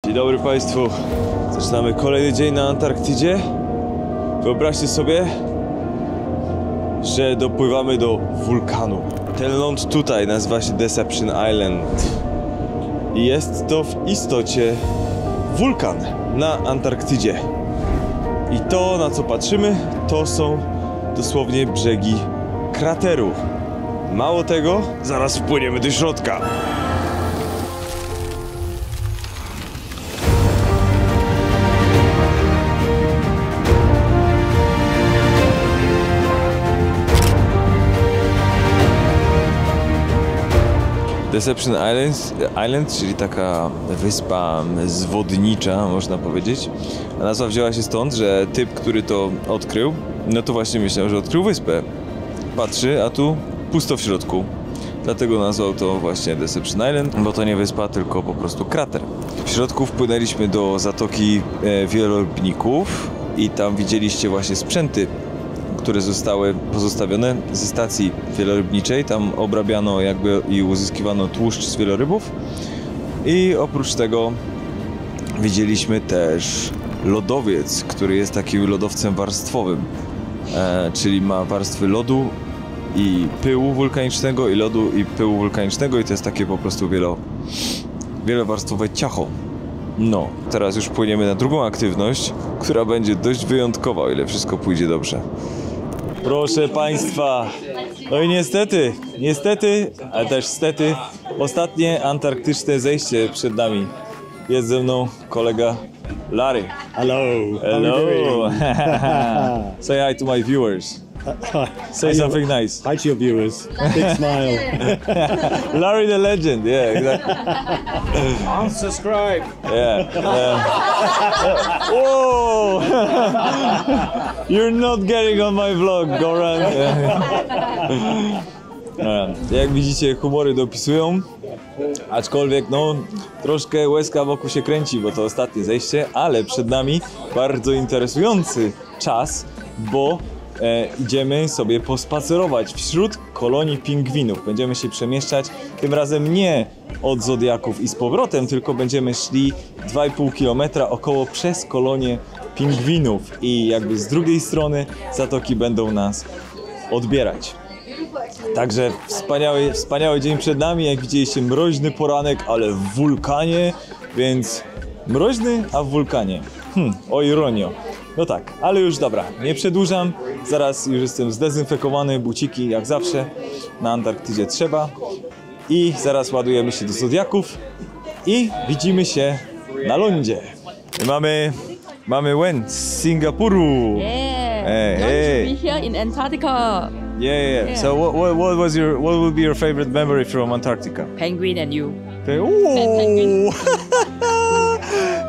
Dzień dobry Państwu. Zaczynamy kolejny dzień na Antarktydzie. Wyobraźcie sobie, że dopływamy do wulkanu. Ten ląd tutaj nazywa się Deception Island. I jest to w istocie wulkan na Antarktydzie. I to, na co patrzymy, to są dosłownie brzegi krateru. Mało tego, zaraz wpłyniemy do środka. Deception Island, czyli taka wyspa zwodnicza, można powiedzieć. A nazwa wzięła się stąd, że typ, który to odkrył, no to właśnie myślał, że odkrył wyspę. Patrzy, a tu pusto w środku. Dlatego nazwał to właśnie Deception Island, bo to nie wyspa, tylko po prostu krater. W środku wpłynęliśmy do Zatoki Wielorybników i tam widzieliście właśnie sprzęty, które zostały pozostawione ze stacji wielorybniczej. Tam obrabiano jakby i uzyskiwano tłuszcz z wielorybów. I oprócz tego widzieliśmy też lodowiec, który jest takim lodowcem warstwowym. Czyli ma warstwy lodu i pyłu wulkanicznego, i lodu i pyłu wulkanicznego, i to jest takie po prostu wielowarstwowe ciacho. No, teraz już płyniemy na drugą aktywność, która będzie dość wyjątkowa, o ile wszystko pójdzie dobrze. Proszę Państwa, no i niestety, ale też stety, ostatnie antarktyczne zejście przed nami. Jest ze mną kolega Larry. Hello. Hello. Say hi to my viewers. Say something nice. Hi to your viewers. Big smile. Larry the legend, yeah, exactly. Unsubscribe. Yeah. Whoa! You're not getting on my vlog, Goran. Jak widzicie, humory dopisują. Aczkolwiek, no, troszkę łezka wokół się kręci, bo to ostatnie zejście, ale przed nami bardzo interesujący czas, bo idziemy sobie pospacerować wśród kolonii pingwinów. Będziemy się przemieszczać, tym razem nie od Zodiaków i z powrotem, tylko będziemy szli 2,5 km około przez kolonię pingwinów i jakby z drugiej strony zatoki będą nas odbierać. Także wspaniały dzień przed nami, jak widzieliście, mroźny poranek, ale w wulkanie, więc mroźny, a w wulkanie. O ironio. No tak, ale już dobra, nie przedłużam, zaraz już jestem zdezynfekowany, buciki jak zawsze, na Antarktydzie trzeba. I zaraz ładujemy się do Zodiaków i widzimy się na lądzie. Mamy Wen z Singapuru. Yeah. Hey. Nice to be here in Antarctica. Yeah. So what will be your favorite memory from Antarctica? Penguin and you. Ooh.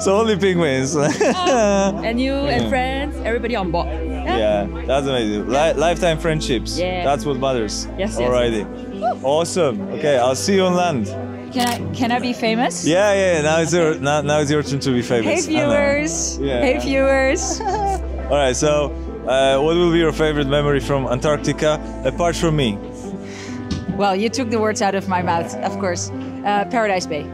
So only penguins. And you and friends, everybody on board. Yeah, that's amazing. Lifetime friendships. Yeah. That's what matters. Yes. Alrighty. Awesome. Okay, I'll see you on land. Can I be famous? Yeah. Now it's your turn to be famous. Hey viewers. Yeah. Hey viewers. All right. So, what will be your favorite memory from Antarctica apart from me? Well, you took the words out of my mouth, of course. Paradise Bay.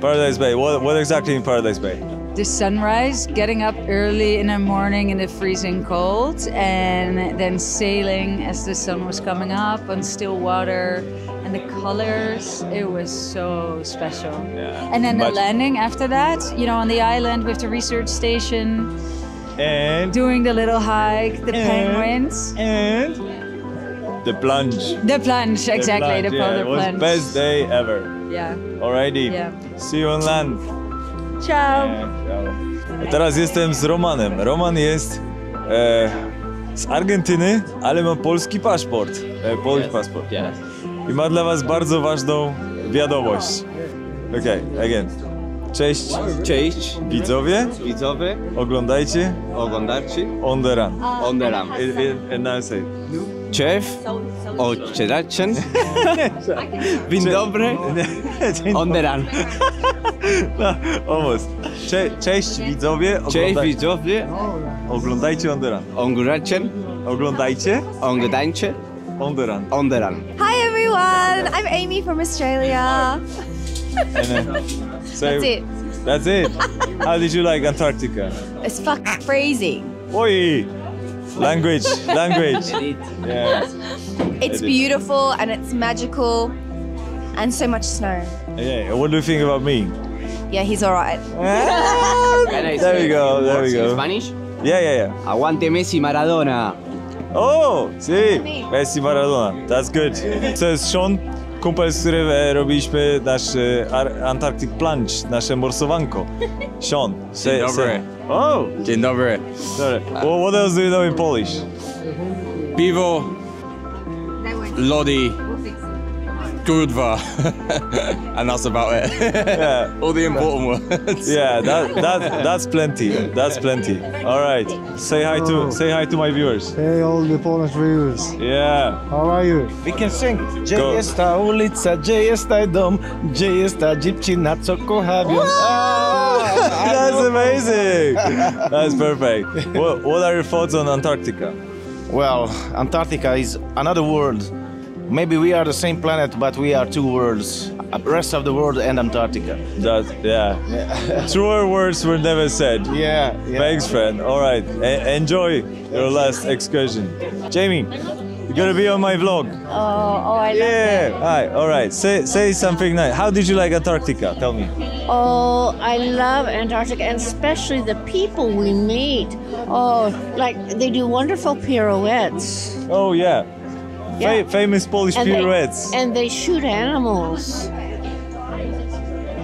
Paradise Bay. What exactly in Paradise Bay? The sunrise, getting up early in the morning in the freezing cold, and then sailing as the sun was coming up on still water, and the colors, it was so special. Yeah. And then the landing after that, you know, on the island with the research station, And doing the little hike, the penguins. And the plunge. The plunge, exactly, the polar it was plunge. best day ever. Yeah. Alrighty. Yeah. See you on land. Ciao. A teraz jestem z Romanem. Roman jest z Argentyny, ale ma polski paszport. Polish passport. Yes. I ma dla was bardzo ważną wiadomość. Okay, again. Cześć widzowie, oglądajcie On the Run. On the Run. And now say. Cześć, odcieraczyn. Dzień dobry. On the Run. No, almost. Cześć widzowie, Cześć widzowie. Oglądajcie On the Run. Oglądajcie On the Run. On the Run. Hi everyone, I'm Amy from Australia. And then say, That's it. That's it. How did you like Antarctica? It's fucking crazy. Oi! Language. Yeah. It's beautiful and it's magical and so much snow. Yeah. What do you think about me? Yeah, he's alright. There we go. Spanish? Yeah. Aguante Messi, Maradona. O, sí, Messi Maradona, that's good. To jest Sean, kumpel, z którym robiliśmy nasz Antarctic Plunge, nasze morsowanko. Sean, Dzień dobry. Oh, Dzień dobry. sorry. Well, what else do you know in Polish? Piwo, lodi, kurwa. And that's about it. Yeah, All the important words. yeah, that's plenty. That's plenty. All right, say hi to my viewers. Hey, all the Polish viewers. Yeah. How are you? We can sing. Gdzie Go. jest ta ulica, gdzie jest ten dom, gdzie jest ta dziewczyna, co kocha ją? That's amazing. That's perfect. What are your thoughts on Antarctica? Well, Antarctica is another world. Maybe we are the same planet, but we are two worlds. Rest of the world and Antarctica. Yeah. Truer words were never said. Yeah. Thanks, friend. All right. Enjoy your last excursion. Jamie, you're gonna be on my vlog. Oh, I Yeah. Hi. All right. Say something nice. How did you like Antarctica? Tell me. Oh, I love Antarctica, and especially the people we meet. Oh, like they do wonderful pirouettes. Oh yeah. Yeah. Famous Polish And pirouettes and they shoot animals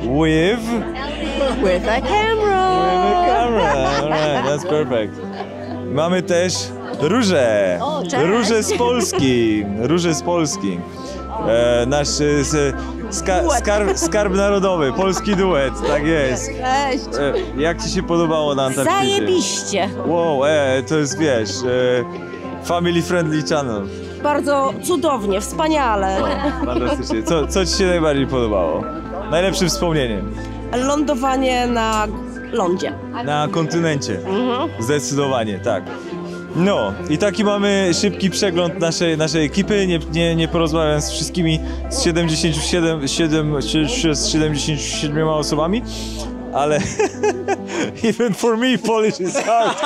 with with a camera. the camera. All right. That's perfect. Mamy też róże. O, cześć. Róże z Polski. Róże z Polski. Nasz skarb narodowy, polski duet, tak jest. Cześć. Jak ci się podobało na Antarktydzie? Zajebiście. Wow, to jest, wiesz, family friendly channel. Bardzo cudownie, wspaniale. Fantastycznie. Co ci się najbardziej podobało? Najlepszym wspomnieniem? Lądowanie na lądzie. Na kontynencie. Zdecydowanie, tak. No, i taki mamy szybki przegląd naszej ekipy. Nie porozmawiam z wszystkimi, z 77 osobami, ale even for me Polish is hard.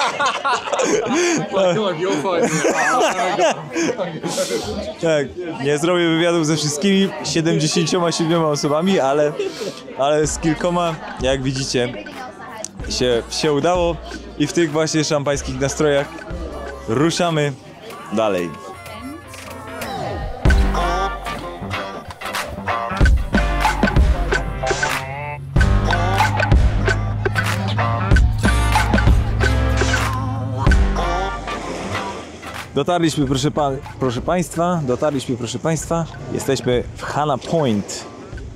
Tak, nie zrobię wywiadów ze wszystkimi 77 osobami, ale z kilkoma, jak widzicie, się udało i w tych właśnie szampańskich nastrojach ruszamy dalej. Dotarliśmy, proszę Państwa, jesteśmy w Hana Point.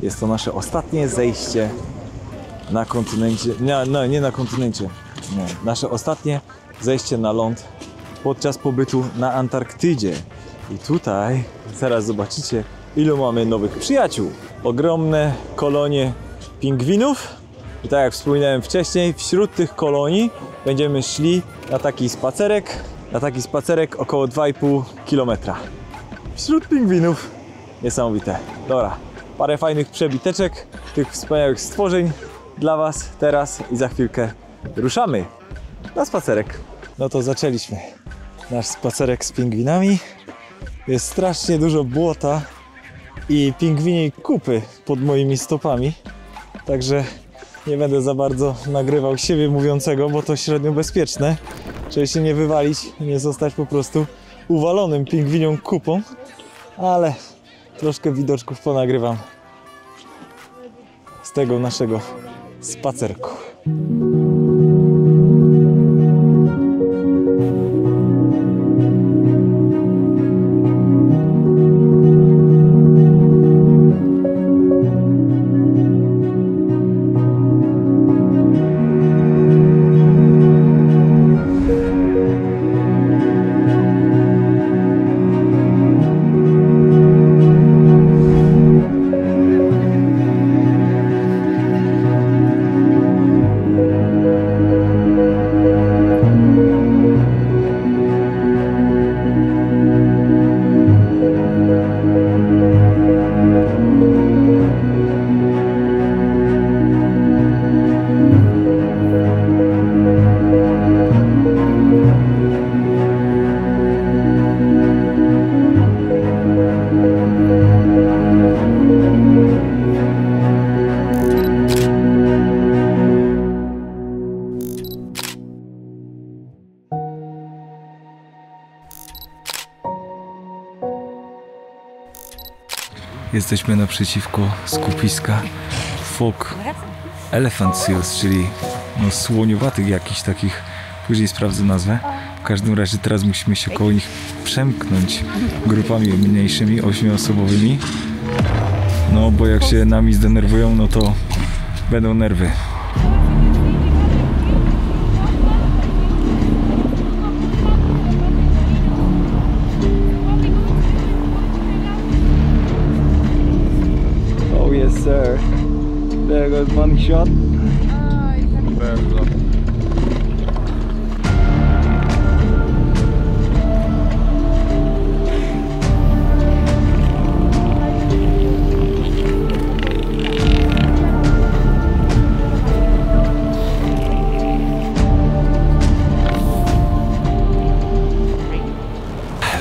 Jest to nasze ostatnie zejście na kontynencie, nie na kontynencie, nie. Nasze ostatnie zejście na ląd podczas pobytu na Antarktydzie. I tutaj zaraz zobaczycie, ilu mamy nowych przyjaciół. Ogromne kolonie pingwinów. I tak jak wspominałem wcześniej, wśród tych kolonii będziemy szli na taki spacerek około 2,5 km. Wśród pingwinów. Niesamowite. Dobra, parę fajnych przebiteczek tych wspaniałych stworzeń dla Was teraz i za chwilkę ruszamy na spacerek. No to zaczęliśmy nasz spacerek z pingwinami. Jest strasznie dużo błota i pingwiniej kupy pod moimi stopami. Także nie będę za bardzo nagrywał siebie mówiącego, bo to średnio bezpieczne, żeby się nie wywalić i nie zostać po prostu uwalonym pingwinią kupą. Ale troszkę widoczków ponagrywam z tego naszego spacerku. Jesteśmy naprzeciwko skupiska Folk Elephant Seals, czyli no, słoniowatych jakichś takich. Później sprawdzę nazwę. W każdym razie teraz musimy się koło nich przemknąć grupami mniejszymi, 8-osobowymi. No bo jak się nami zdenerwują, no to będą nerwy. Oh yes sir. There goes money shot.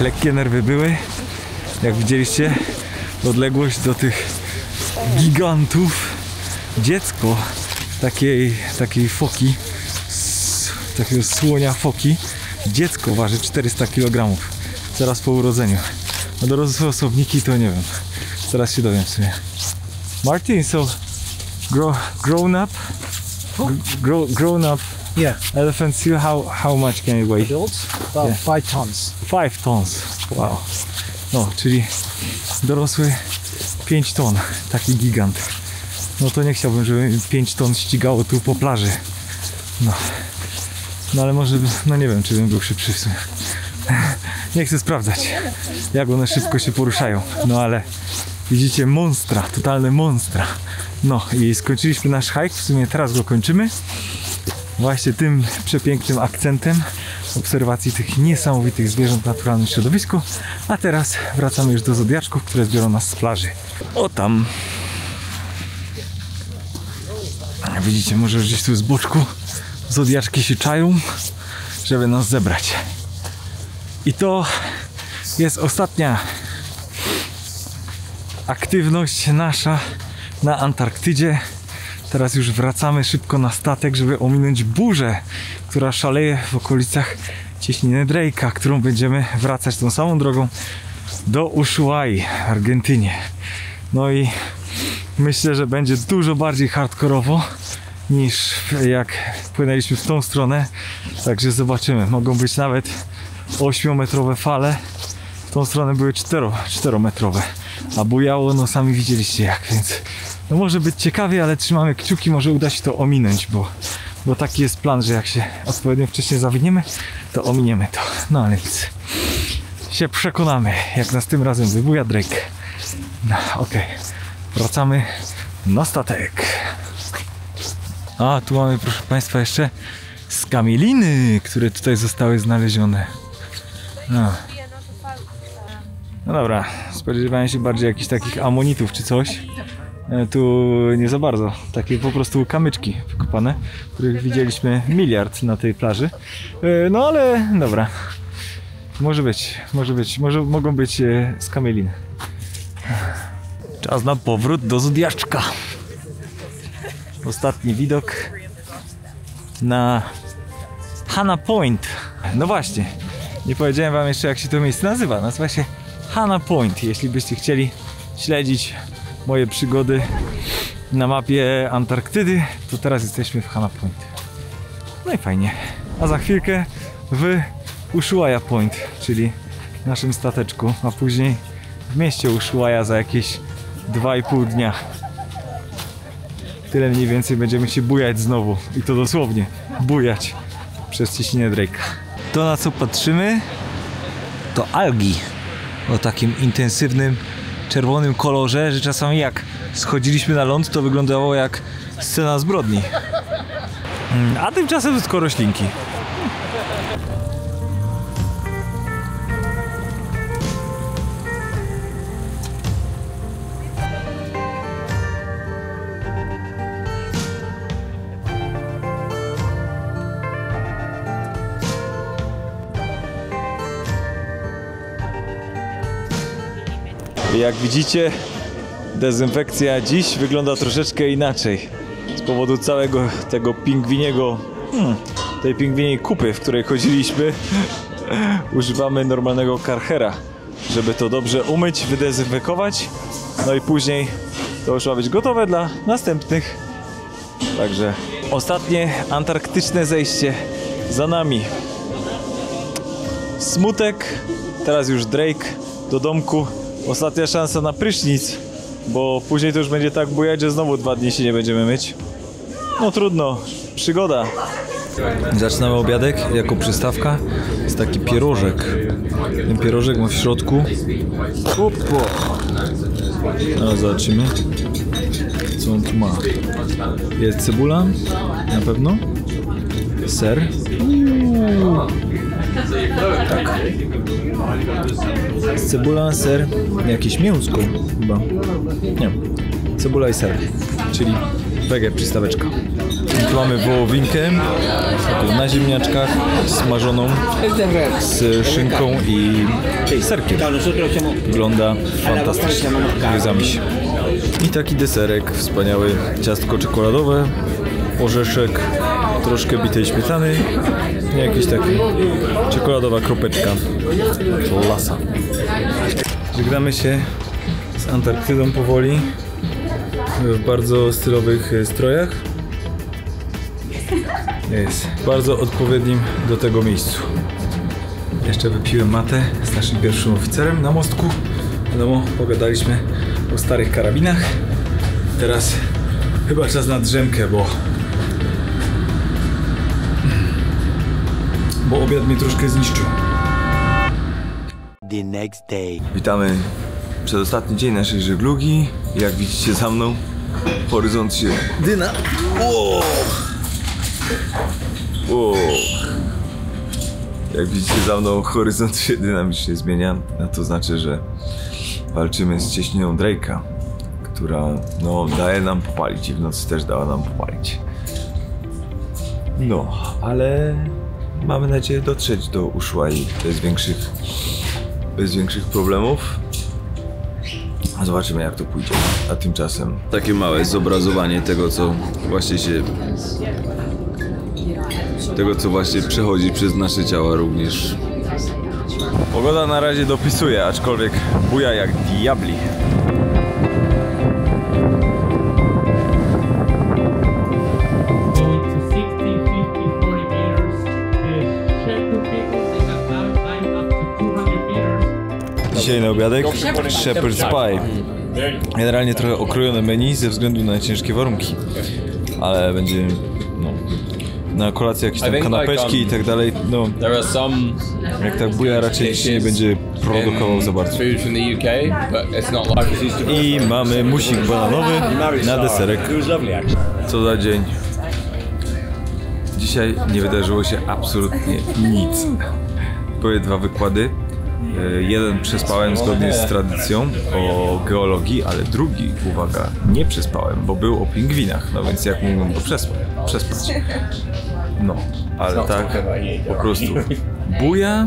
Lekkie nerwy były, jak widzieliście, odległość do tych gigantów. Dziecko takiej foki, takiego słonia foki, dziecko waży 400 kg zaraz po urodzeniu. A dorosłe osobniki to nie wiem, zaraz się dowiem w sumie. Martin, so grown up Yeah. elephant seal, how much can it weigh? Adults, about Yeah. 5 tons. 5 tons. Wow. No, czyli dorosły 5 ton, taki gigant. No to nie chciałbym, żeby 5 ton ścigało tu po plaży. No ale może, no nie wiem, czy bym był szybszy w sumie. Nie chcę sprawdzać, jak one szybko się poruszają. No ale widzicie, monstra, totalne monstra. No i skończyliśmy nasz hike, w sumie teraz go kończymy. Właśnie tym przepięknym akcentem obserwacji tych niesamowitych zwierząt w naturalnym środowisku. A teraz wracamy już do zodiaczków, które zbiorą nas z plaży. O tam. Widzicie, może gdzieś tu z boczku zodiaczki się czają, żeby nas zebrać. I to jest ostatnia aktywność nasza na Antarktydzie. Teraz już wracamy szybko na statek, żeby ominąć burzę, która szaleje w okolicach cieśniny Drake'a, którą będziemy wracać tą samą drogą do Ushuai w Argentynie. No i myślę, że będzie dużo bardziej hardkorowo niż jak płynęliśmy w tą stronę. Także zobaczymy. Mogą być nawet 8-metrowe fale. W tą stronę były 4-metrowe. A bujało, no sami widzieliście jak, więc no może być ciekawie, ale trzymamy kciuki, może uda się to ominąć, bo taki jest plan, że jak się odpowiednio wcześnie zawiniemy, to ominiemy to. No ale nic. Się przekonamy, jak nas tym razem wybuja Drake. No okej. Wracamy na statek. A tu mamy, proszę Państwa, jeszcze skamieliny, które tutaj zostały znalezione. No dobra, spodziewałem się bardziej jakichś takich amonitów czy coś. Tu nie za bardzo, takie po prostu kamyczki wykopane, których widzieliśmy miliard na tej plaży. No ale dobra, może mogą być skamieliny. Czas na powrót do zodiaczka. Ostatni widok na Hana Point. No właśnie, nie powiedziałem wam jeszcze, jak się to miejsce nazywa. Nazywa się Hana Point. Jeśli byście chcieli śledzić moje przygody na mapie Antarktydy, to teraz jesteśmy w Hana Point. No i fajnie. A za chwilkę w Ushuaia Point, czyli naszym stateczku, a później w mieście Ushuaia za jakieś 2,5 dnia. Tyle mniej więcej będziemy się bujać znowu. I to dosłownie bujać przez cieśninę Drake'a. To, na co patrzymy, to algi o takim intensywnym czerwonym kolorze, że czasami jak schodziliśmy na ląd, to wyglądało jak scena zbrodni. A tymczasem to tylko roślinki. Jak widzicie, dezynfekcja dziś wygląda troszeczkę inaczej. Z powodu całego tego tej pingwiniej kupy, w której chodziliśmy, używamy normalnego karchera, żeby to dobrze umyć, wydezynfekować No i później to już ma być gotowe dla następnych. Także ostatnie antarktyczne zejście za nami. Smutek, teraz już Drake do domku. Ostatnia szansa na prysznic, bo później to już będzie tak bujać, że znowu 2 dni się nie będziemy myć. No trudno, przygoda. Zaczynamy obiadek, jako przystawka jest taki pierożek. Ten pierożek ma w środku... Opo. No zobaczymy, co on tu ma. Jest cebula, na pewno. Ser. Tak. Cebula, ser, jakieś mięsko chyba. Nie. Cebula i ser, czyli wege przystaweczka. I tu mamy wołowinkę taką na ziemniaczkach smażoną z szynką i serkiem. Wygląda fantastycznie. Gryzamy się. I taki deserek wspaniały. Ciastko czekoladowe, orzeszek, troszkę bitej śmietany i jakiś taki czekoladowa kropeczka. Lasa. Żegnamy się z Antarktydą powoli w bardzo stylowych strojach. Jest bardzo odpowiednim do tego miejscu. Jeszcze wypiłem matę z naszym pierwszym oficerem na mostku. Wiadomo, pogadaliśmy o starych karabinach. Teraz chyba czas na drzemkę, bo obiad mnie troszkę zniszczył. The next day. Witamy przedostatni dzień naszej żeglugi. Jak widzicie za mną, horyzont się dyna. Jak widzicie za mną, horyzont się dynamicznie zmienia. A to znaczy, że walczymy z cieśniną Drake'a, która no daje nam popalić i w nocy też dała nam popalić. No, ale mamy nadzieję dotrzeć do Ushuai bez większych problemów. Zobaczymy, jak to pójdzie. A tymczasem takie małe zobrazowanie tego, co właśnie przechodzi przez nasze ciała również. Pogoda na razie dopisuje, aczkolwiek buja jak diabli. Dzisiaj na obiadek Shepherd's Pie. Generalnie trochę okrojone menu ze względu na ciężkie warunki, ale będzie na kolację jakieś tam kanapeczki i tak dalej. No, jak tak buja, raczej nie będzie produkował za bardzo. I mamy musik bananowy na deserek. Co za dzień. Dzisiaj nie wydarzyło się absolutnie nic. Były 2 wykłady. Jeden przespałem zgodnie z tradycją o geologii, ale drugi, uwaga, nie przespałem, bo był o pingwinach, no więc jak mógłbym go przespać? No, ale tak po prostu buja,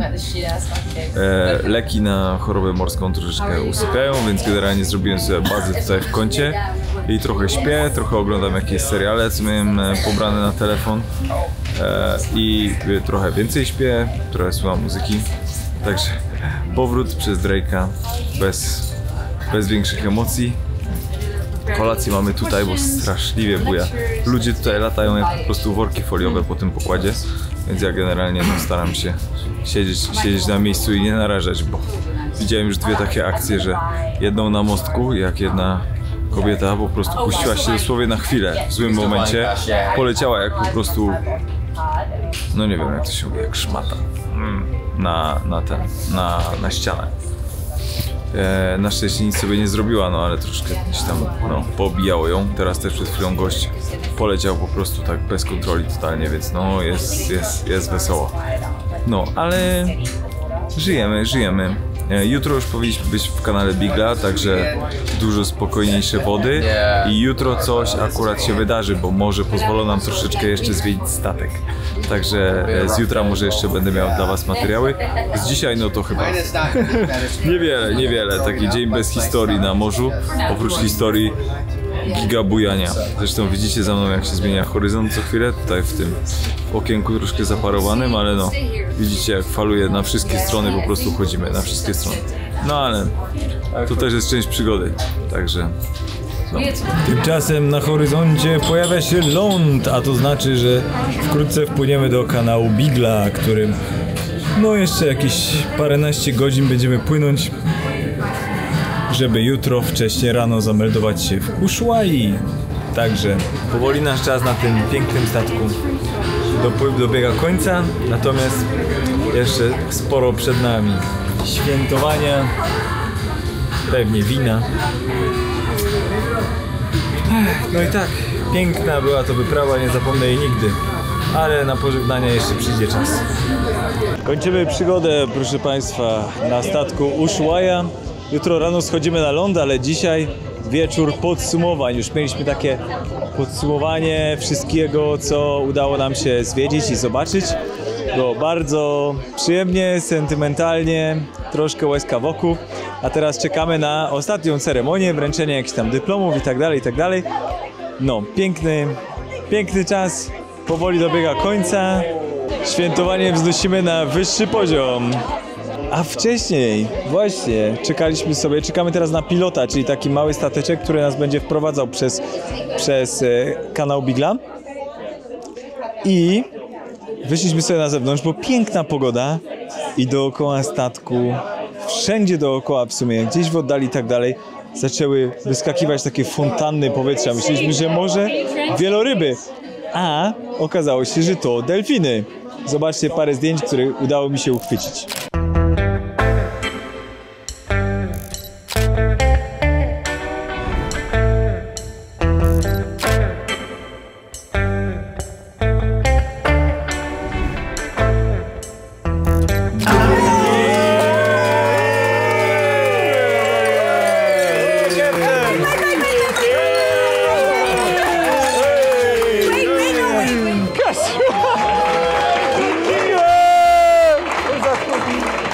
leki na chorobę morską troszeczkę usypiają, więc generalnie zrobiłem sobie bazę tutaj w kącie i trochę śpię, trochę oglądam jakieś seriale, co miałem pobrane na telefon i trochę więcej śpię, trochę słucham muzyki, także powrót przez Drake'a bez większych emocji. Kolację mamy tutaj, bo straszliwie buja. Ludzie tutaj latają jak po prostu worki foliowe po tym pokładzie, więc ja generalnie staram się siedzieć na miejscu i nie narażać, bo widziałem już 2 takie akcje, że jedną na mostku, jak jedna kobieta po prostu puściła się dosłownie na chwilę, w złym momencie, poleciała jak po prostu, no nie wiem jak to się mówi, jak szmata na ścianę. Na szczęście nic sobie nie zrobiła, no ale troszkę gdzieś tam poobijało ją. Teraz też przed chwilą gość poleciał po prostu tak bez kontroli totalnie, więc no jest wesoło. No, ale żyjemy. Jutro już powinniśmy być w kanale Bigla, także dużo spokojniejsze wody i jutro coś akurat się wydarzy, bo może pozwolą nam troszeczkę jeszcze zwiedzić statek. Także z jutra może jeszcze będę miał dla was materiały. Z dzisiaj no to chyba niewiele. Taki dzień bez historii na morzu, oprócz historii gigabujania. Zresztą widzicie za mną jak się zmienia horyzont co chwilę, tutaj w tym okienku troszkę zaparowanym, ale no widzicie jak faluje na wszystkie strony, po prostu chodzimy na wszystkie strony. No ale to też jest część przygody, także... No. Tymczasem na horyzoncie pojawia się ląd, a to znaczy, że wkrótce wpłyniemy do kanału Bigla, którym no jeszcze jakieś paręnaście godzin będziemy płynąć, żeby jutro wcześnie rano zameldować się w Ushuai. Także powoli nasz czas na tym pięknym statku dobiega końca, natomiast jeszcze sporo przed nami świętowania, pewnie wina. No i tak, piękna była to wyprawa, nie zapomnę jej nigdy, ale na pożegnania jeszcze przyjdzie czas. Kończymy przygodę, proszę Państwa, na statku Ushuaia. Jutro rano schodzimy na ląd, ale dzisiaj wieczór podsumowań. Już mieliśmy takie podsumowanie wszystkiego, co udało nam się zwiedzić i zobaczyć. Było bardzo przyjemnie, sentymentalnie, troszkę łezka wokół. A teraz czekamy na ostatnią ceremonię, wręczenie jakichś tam dyplomów i tak dalej. No, piękny czas, powoli dobiega końca. Świętowanie wznosimy na wyższy poziom. A wcześniej, właśnie, czekamy teraz na pilota, czyli taki mały stateczek, który nas będzie wprowadzał przez kanał Bigla. I wyszliśmy sobie na zewnątrz, bo piękna pogoda i dookoła statku, wszędzie dookoła w sumie, gdzieś w oddali i tak dalej, zaczęły wyskakiwać takie fontanny powietrza. Myśleliśmy, że może wieloryby, a okazało się, że to delfiny. Zobaczcie parę zdjęć, które udało mi się uchwycić.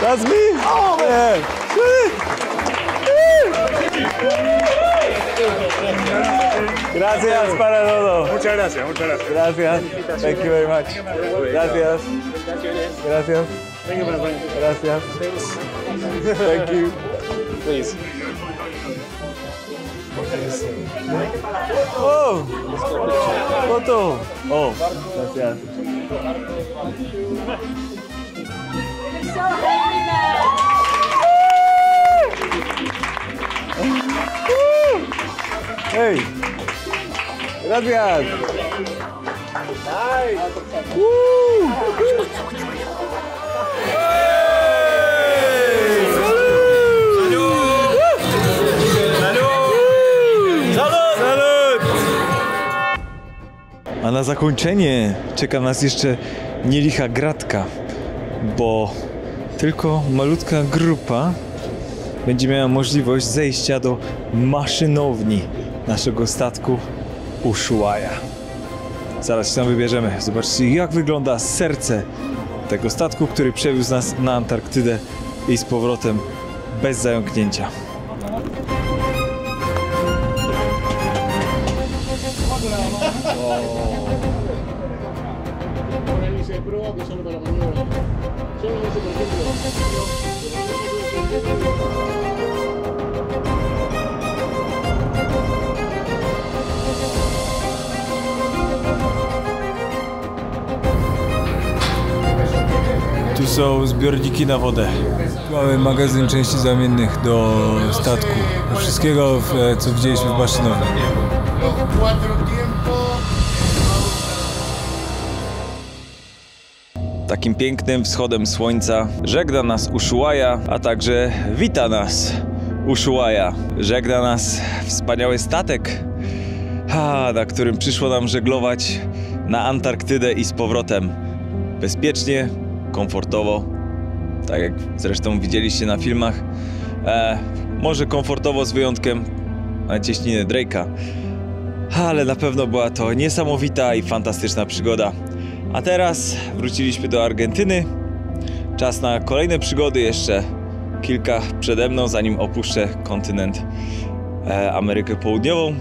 That's me? Oh, man. Gracias para todo. Muchas gracias, muchas gracias. Gracias. Thank you very much. Gracias. Gracias. Gracias. Thank you. Please. Oh! Foto! Oh, gracias. Hey! Gracias! Nice! Woo! A na zakończenie czeka nas jeszcze nielicha gratka, bo tylko malutka grupa będzie miała możliwość zejścia do maszynowni naszego statku Ushuaia. Zaraz się tam wybierzemy. Zobaczcie, jak wygląda serce tego statku, który przewiózł nas na Antarktydę i z powrotem bez zająknięcia. Tu są zbiorniki na wodę. Mamy magazyn części zamiennych do statku. Do wszystkiego, co widzieliśmy w maszynowni. Takim pięknym wschodem słońca żegna nas Ushuaia, a także wita nas Ushuaia. Żegna nas wspaniały statek, na którym przyszło nam żeglować na Antarktydę i z powrotem. Bezpiecznie, komfortowo, tak jak zresztą widzieliście na filmach. Może komfortowo z wyjątkiem cieśniny Drake'a, ale na pewno była to niesamowita i fantastyczna przygoda. A teraz wróciliśmy do Argentyny. Czas na kolejne przygody, jeszcze kilka przede mną, zanim opuszczę kontynent Amerykę Południową.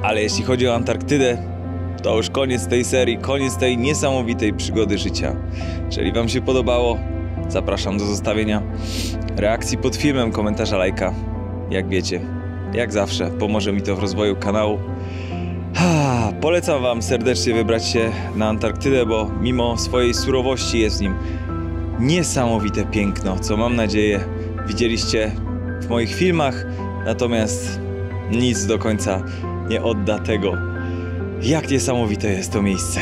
Ale jeśli chodzi o Antarktydę, to już koniec tej serii, koniec tej niesamowitej przygody życia. Jeżeli Wam się podobało, Zapraszam do zostawienia reakcji pod filmem, komentarza, lajka. Jak wiecie, jak zawsze, pomoże mi to w rozwoju kanału. Polecam Wam serdecznie wybrać się na Antarktydę, bo mimo swojej surowości jest w nim niesamowite piękno, co mam nadzieję widzieliście w moich filmach, natomiast nic do końca nie odda tego, jak niesamowite jest to miejsce.